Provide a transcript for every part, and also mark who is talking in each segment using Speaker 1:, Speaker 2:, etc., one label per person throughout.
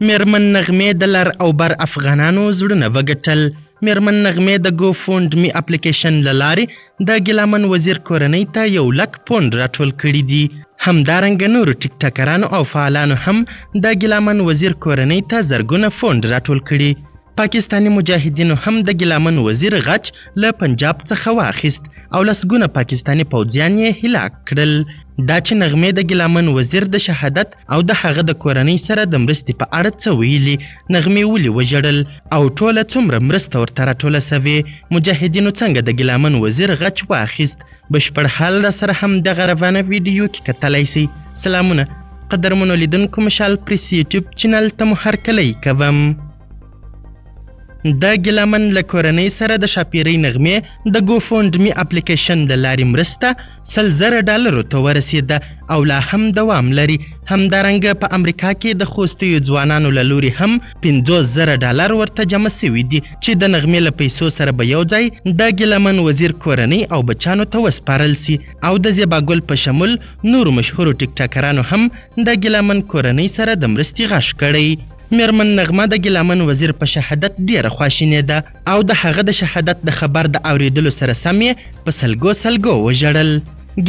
Speaker 1: میرمن نغمې د لر او بر افغانانو زړونه وګټل. میرمن نغمې د گو فوند می اپلیکیشن له لارې د ګیلامن وزیر کورنۍ ته 1 لک پوند راټول کړي دي. همدارنګه نورو ټیک ټاکرانو او فعالانو هم د ګیلامن وزیر کورنۍ ته زرګونه پوند راټول کړي. پاکستانی مجاهدینو هم د ګیلامن وزیر غچ له پنجاب څخه واخیست او لسګونه پاکستانی پوځیان یې هلاک کړل. دا چې نغمې د ګیلامن وزیر د شهادت او د هغه د کورنۍ سره د مرستې په اړه څه ویلي، نغمې ولې وژړل او ټوله څومره مرسته ورته راټوله سوې، مجاهدینو څنګه د ګیلامن وزیر غچ واخیست. بشپړ حال را سره هم دغه روانه ویډیو کې کتلی سئ. سلامونه قدرمنو لیدونکو، مشال پریس یوټیوب چینل ته مو هرکلی کوم. د ګیلامن له کورنۍ سره د شاپیرۍ نغمې د گو فوند می اپلیکیشن له لارې مرسته $100,000 ته ورسېده او لا هم دوام لري. همدارنګه په امریکا کې د خوستیو ځوانانو له لوري هم $50,000 ورته جمع سوي دي چې د نغمې له پیسو سره به یو ځای د ګیلامن وزیر کورنۍ او بچانو ته وسپارل سي. او د زیباګل په شمول نورو مشهورو ټیک ټاکرانو هم د ګیلامن کورنۍ سره د مرستې غږ کړی. میرمن نغمه د ګیلامن وزیر په شهادت ډیره خواشینېده او د هغه د شهادت د خبر د اوریدلو سره سم یې په سلګو وژړل.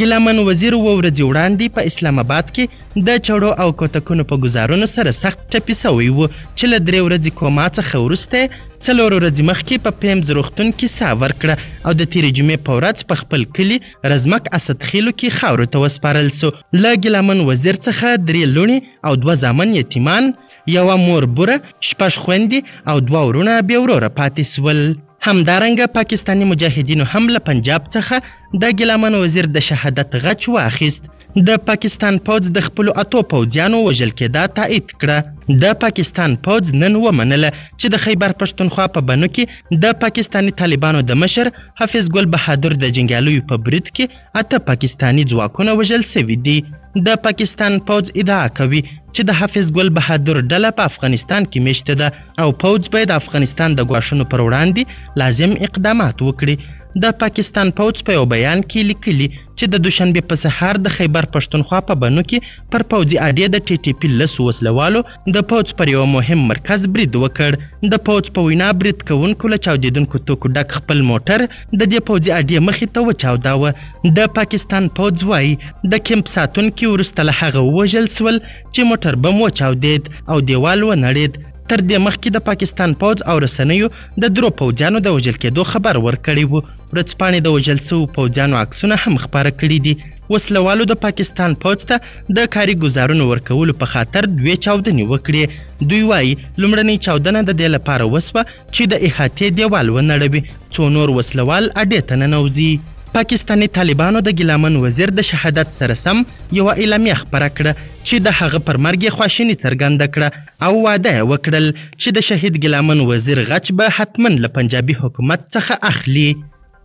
Speaker 1: ګیلامن وزیر 2 ورځې وړاندې په اسلام آباد کې د چړو او کوتکونو په ګزارونو سره سخت ټپي سوی و چې له 3 ورځې کوما څخه وروسته 4 ورځې مخکې په پیمز روغتون کې ساه ورکړه او د تیرې جمعې په ورځ په خپل کلي رزمک اسد خیلو کې خاورو ته وسپارل سو. له ګیلامن وزیر څخه 3 لوڼې او 2 زامن یتیمان، 1 مور بوره، 6 خویندې او 2 ورونه بې وروره پاتې سول. همدارنګه پاکستانی مجاهدینو هم له پنجاب څخه د ګیلامن وزیر د شهادت غچ واخیست. د پاکستان پوځ د خپلو 8 پوځیانو وژل کېدا تایید کړه. د پاکستان پوځ نن ومنله چې د خیبر پښتونخوا په بنو کې د پاکستانی طالبانو د مشر حافظ ګل بهادر د جنګیالیو په برید کې 8 پاکستانی ځواکونه وژل سوي دي. د پاکستان پوځ ادعا کوي چې د حافظ ګل بهادر ډله په افغانستان کې میشته ده او پوځ باید د افغانستان د ګواښونو پر وړاندې لازم اقدامات وکړي. د پاکستان پوځ په یو بیان کې لیکلي چې د دوشنبې په سهار د خیبر پښتونخوا په بنو کې پر پوځي اډې د TTP 10 وسلوالو د پوځ پر یو مهم مرکز برید وکړ. د پوځ په وینا برید کوونکو له چاودېدونکو توکو ډک خپل موټر د دې پوځي اډې مخې ته وچاوداوه. د پاکستان پوځ وایي د کیمپ ساتونکي وروسته له هغه ووژل سول چې موټر بم وچاودېد او دیوال ونړېد. تر دې مخکې د پاکستان پوځ او رسنیو د 3 پوځیانو د وژل کېدو خبر ورکړی و. ورځپاڼې د وژل سوو پوځیانو عکسونه هم خپاره کړي دي. وسلوالو د پاکستان پوځ ته د کاري ګزارونو ورکولو په خاطر 2 چاودنې وکړې. دوی وایي لومړنۍ چاودنه د دې لپاره وسوه چې د احاطې دیوال ونړوي، څو نور وسلوال اډې ته ننوځي. پاکستانی طالبانو د ګیلامن وزیر د شهادت سره سم یو اعلامیه خپره کړه چې د هغه پر مرګ یې خواشیني څرګنده کړه او وعده یې وکړل چې د شهید ګیلامن وزیر غچ به حتما له پنجابي حکومت څخه اخلي.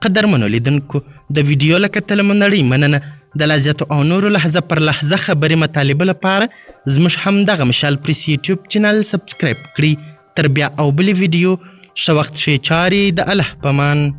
Speaker 1: قدرمنو لیدونکو، د ویډیو له کتلو مو نړۍ مننه. د لا زیاتو او نورو لحظه پر لحظه خبرې مطالبه لپاره زموږ همدغه مشال پریس یوټیوب چینل سبسکرایب کړئ. تر بیا او بلې ویډیو، ښه وخت ښې چارې د الله په امان.